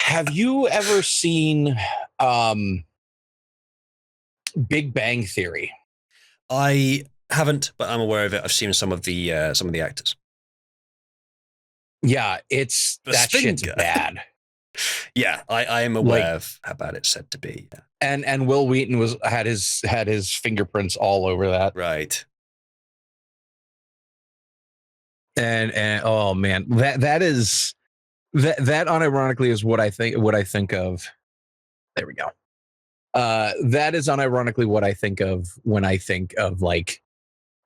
Have you ever seen um, Big Bang Theory? I haven't, but I'm aware of it. I've seen some of the actors. Yeah, it's The that shit's Spinger. bad. Yeah, I am Like, aware of how bad it's said to be. Yeah. and Will Wheaton had his fingerprints all over that. Right. And oh man, that unironically is what I think of. There we go. That is unironically what I think of when I think of like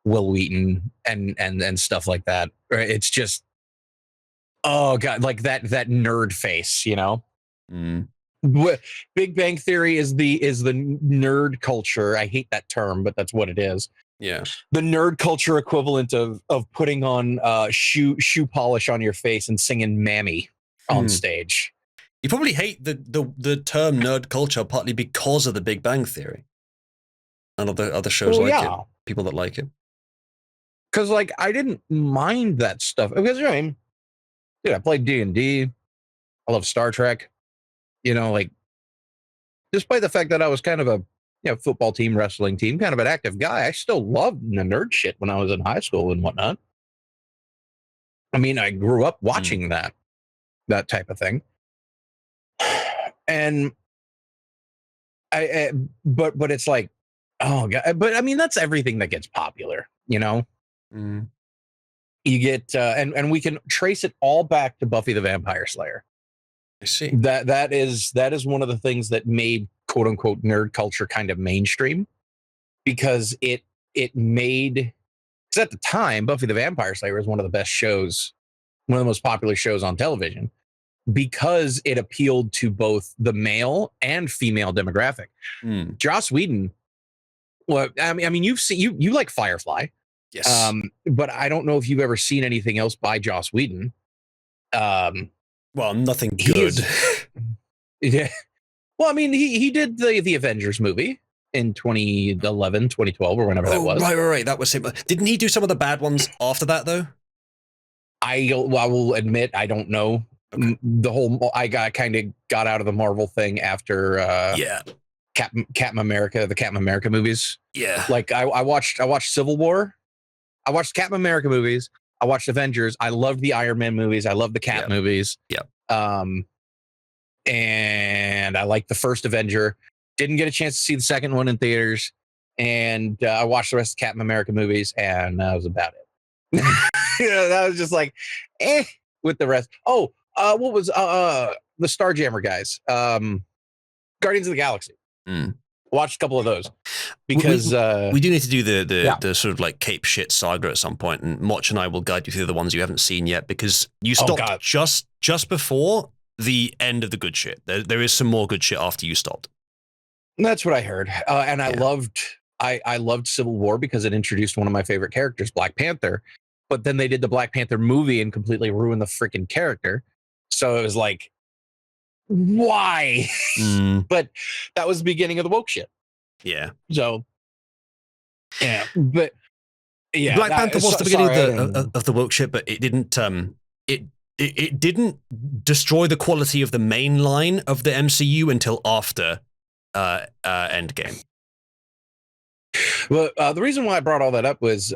Will Wheaton and stuff like that. Right? It's just, oh god, like that nerd face, you know. Mm. Big Bang Theory is the nerd culture. I hate that term, but that's what it is. Yeah. The nerd culture equivalent of putting on shoe polish on your face and singing "Mammy" on stage. You probably hate the term nerd culture partly because of the Big Bang Theory and other shows Well, like it. yeah, People that like it. because like I didn't mind that stuff because I mean, dude, I played D&D. I love Star Trek. You know, like despite the fact that I was kind of a football team, wrestling team, kind of an active guy, I still loved the nerd shit when I was in high school and whatnot. I mean, I grew up watching that type of thing, and but it's like, oh god, but I mean that's everything that gets popular, you know. Mm. You get and we can trace it all back to Buffy the Vampire Slayer. I see. That is one of the things that made quote unquote nerd culture kind of mainstream because it made, because at the time Buffy the Vampire Slayer was one of the best shows, one of the most popular shows on television because it appealed to both the male and female demographic. Joss Whedon, well, I mean, you like Firefly, Yes. but I don't know if you've ever seen anything else by Joss Whedon. Well, nothing He good. Yeah. Well, I mean, he did the Avengers movie in 2011, 2012, or whenever that was. Right. That was him. Didn't he do some of the bad ones after that, though? I will admit I don't know. Okay. The whole I kind of got out of the Marvel thing after Yeah. Captain America, the Captain America movies. Yeah. Like I watched Civil War. I watched Captain America movies. I watched Avengers. I loved the Iron Man movies. I loved the Cap movies. Yeah. And I liked the first Avenger. Didn't get a chance to see the second one in theaters. And I watched the rest of the Captain America movies, and that was about it. That was just like, with the rest. Oh, what was the Starjammer guys? Guardians of the Galaxy. Watched a couple of those because we do need to do the sort of like Cape Shit saga at some point, and Motch and I will guide you through the ones you haven't seen yet because you stopped just before the end of the good shit. There is some more good shit after you stopped. That's what I heard, and I loved. I loved Civil War because it introduced one of my favorite characters, Black Panther. But then they did the Black Panther movie and completely ruined the freaking character. So it was like, why? But that was the beginning of the woke shit. Yeah. So, yeah, but yeah, Black Panther was the beginning of the woke shit, but it didn't. It didn't destroy the quality of the main line of the MCU until after Endgame. Well, the reason why I brought all that up was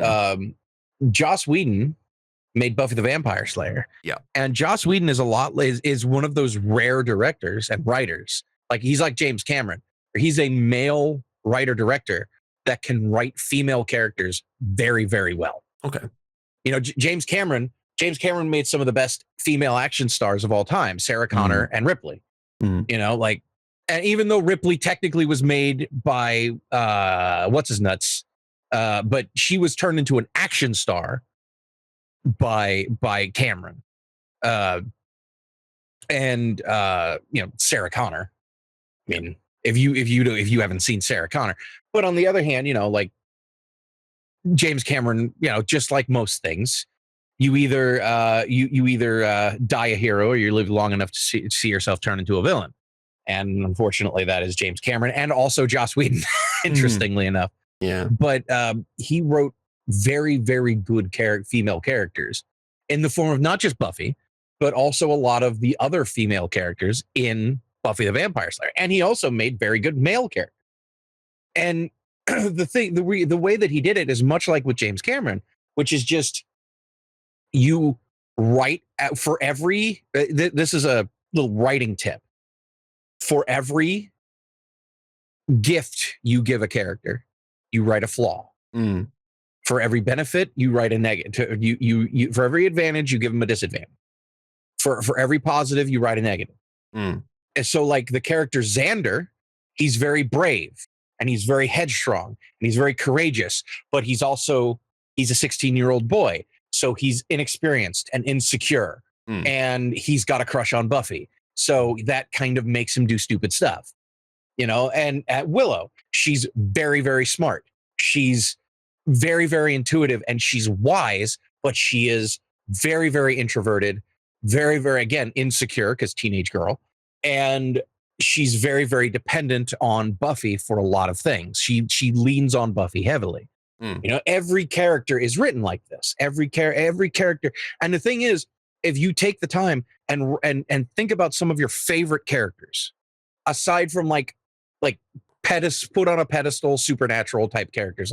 Joss Whedon made Buffy the Vampire Slayer. Yeah. And Joss Whedon is one of those rare directors and writers. Like he's like James Cameron. He's a male writer director that can write female characters very, very well. Okay. You know, James Cameron made some of the best female action stars of all time, Sarah Connor and Ripley. You know, like, and even though Ripley technically was made by what's his nuts, but she was turned into an action star by Cameron, and Sarah Connor. I mean, if you haven't seen Sarah Connor, but on the other hand, you know, like James Cameron, you know, just like most things, you either die a hero or you live long enough to see yourself turn into a villain. And unfortunately, that is James Cameron and also Joss Whedon, interestingly enough. Yeah. But he wrote very, very good female characters in the form of not just Buffy, but also a lot of the other female characters in Buffy the Vampire Slayer. And he also made very good male characters. And the way that he did it is much like with James Cameron, which is just you write for every, this is a little writing tip. For every gift you give a character, you write a flaw. For every benefit, you write a negative. You for every advantage, you give them a disadvantage. For every positive, you write a negative. And so, like the character Xander, he's very brave and he's very headstrong and he's very courageous, but he's a 16-year-old boy, so he's inexperienced and insecure, and he's got a crush on Buffy. So that kind of makes him do stupid stuff, And at Willow, she's very, very smart. She's very, very intuitive, and she's wise, but she is very, very introverted, very, very, again, insecure because teenage girl. And she's very, very dependent on Buffy for a lot of things. She leans on Buffy heavily. Every character is written like this. Every character. And the thing is, if you take the time and think about some of your favorite characters, aside from like put on a pedestal supernatural type characters,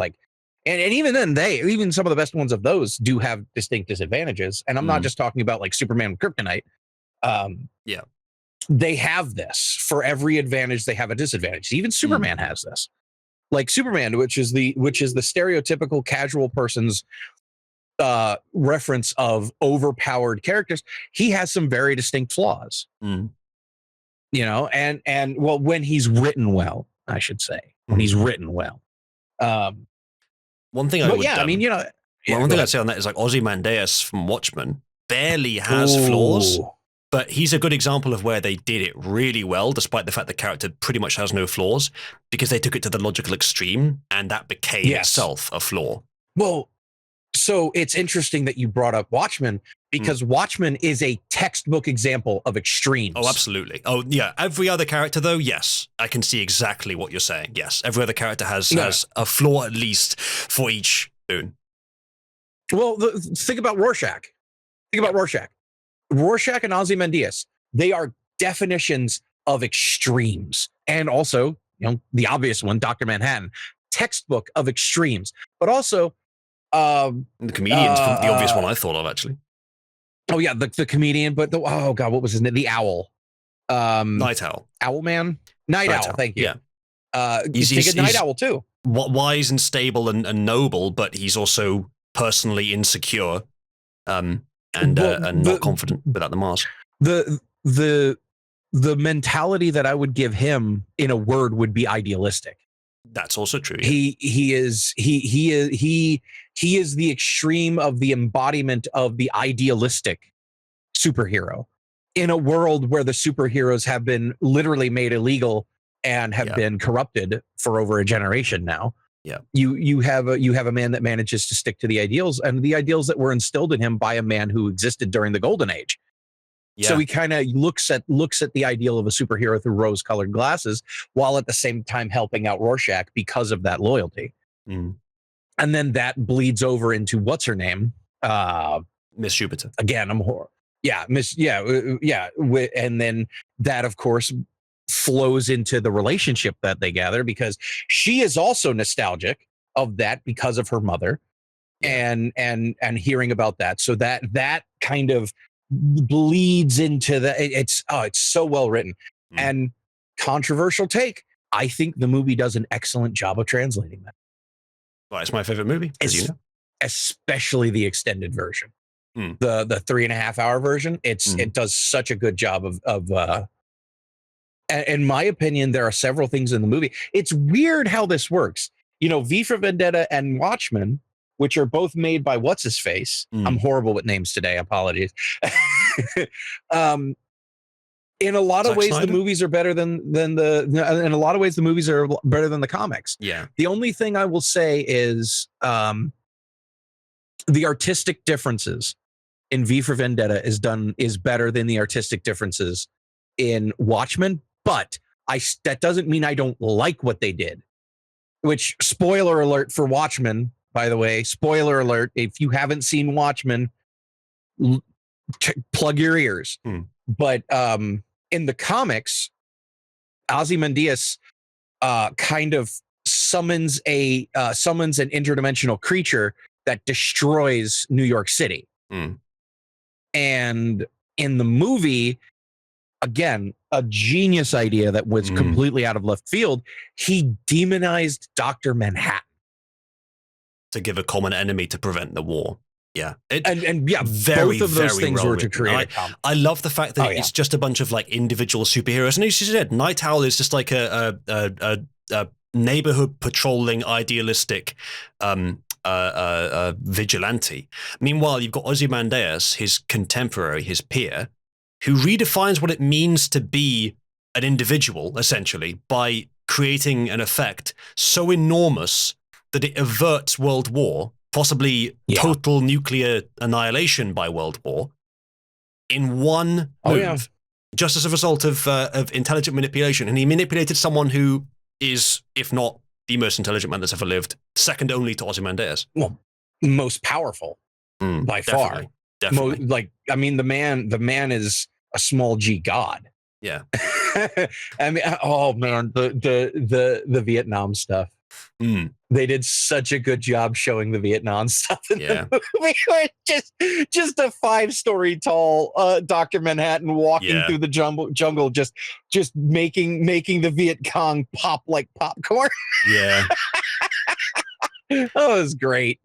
and even then even some of the best ones of those do have distinct disadvantages. And I'm not just talking about like Superman with kryptonite. They have this. For every advantage, they have a disadvantage. Even Superman has this. Like Superman, which is the stereotypical casual person's reference of overpowered characters, he has some very distinct flaws. And well, when he's written well, I should say, when he's written well. One thing I would, one thing I'd say on that is like Ozymandias from Watchmen barely has flaws, but he's a good example of where they did it really well, despite the fact the character pretty much has no flaws, because they took it to the logical extreme, and that became itself a flaw. Well, so it's interesting that you brought up Watchmen, because Watchmen is a textbook example of extremes. Oh, absolutely. Oh, yeah. Every other character, though, yes, I can see exactly what you're saying. Yes, every other character has a flaw at least for each boon. Well, think about Rorschach. Rorschach and Ozymandias, they are definitions of extremes. And also, the obvious one, Dr. Manhattan, textbook of extremes. But also, the comedian's the obvious one I thought of, actually. Oh yeah, the comedian, but oh god, what was his name? The owl, Night Owl, Owlman, Night Owl. Thank you. Yeah, he's a Night Owl too. Wise and stable and noble, but he's also personally insecure, and not confident without the mask. The mentality that I would give him in a word would be idealistic. That's also true. Yeah. He is the extreme of the embodiment of the idealistic superhero in a world where the superheroes have been literally made illegal and have been corrupted for over a generation now. Yeah. You have a man that manages to stick to the ideals, and the ideals that were instilled in him by a man who existed during the Golden Age. Yeah. So he kind of looks at the ideal of a superhero through rose-colored glasses, while at the same time helping out Rorschach because of that loyalty. And then that bleeds over into what's her name, Miss Jupiter. Again, I'm horror. Yeah, Miss. Yeah. And then that, of course, flows into the relationship that they gather, because she is also nostalgic of that because of her mother, and hearing about that. So that kind of bleeds into the. It's so well written. And controversial take, I think the movie does an excellent job of translating that. Well, it's my favorite movie, as you know. Especially the extended version, the 3.5 hour version. It does such a good job of in my opinion, there are several things in the movie. It's weird how this works. V for Vendetta and Watchmen, which are both made by what's his face. I'm horrible with names today. Apologies. In a lot of ways, the movies are better than in a lot of ways, the movies are better than the comics. Yeah. The only thing I will say is the artistic differences in V for Vendetta is better than the artistic differences in Watchmen. But that doesn't mean I don't like what they did. Which, spoiler alert for Watchmen, by the way, spoiler alert. If you haven't seen Watchmen, plug your ears. But in the comics, Ozymandias kind of summons an interdimensional creature that destroys New York City. And in the movie, again, a genius idea that was completely out of left field. He demonized Dr. Manhattan to give a common enemy to prevent the war. Yeah. Both of those things were to create. I love the fact that it's just a bunch of like individual superheroes. And as you said, Night Owl is just like a neighborhood patrolling, idealistic vigilante. Meanwhile, you've got Ozymandias, his contemporary, his peer, who redefines what it means to be an individual, essentially, by creating an effect so enormous that it averts world war, possibly total nuclear annihilation by world war, in one move, just as a result of intelligent manipulation. And he manipulated someone who is, if not the most intelligent man that's ever lived, second only to Ozymandias. Well, most powerful by far. Definitely. The man is a small g god. Yeah. I mean, oh man, the Vietnam stuff. They did such a good job showing the Vietnam stuff in the movie. Just a 5-story tall Dr. Manhattan walking through the jungle, just making the Viet Cong pop like popcorn. Yeah. That was great.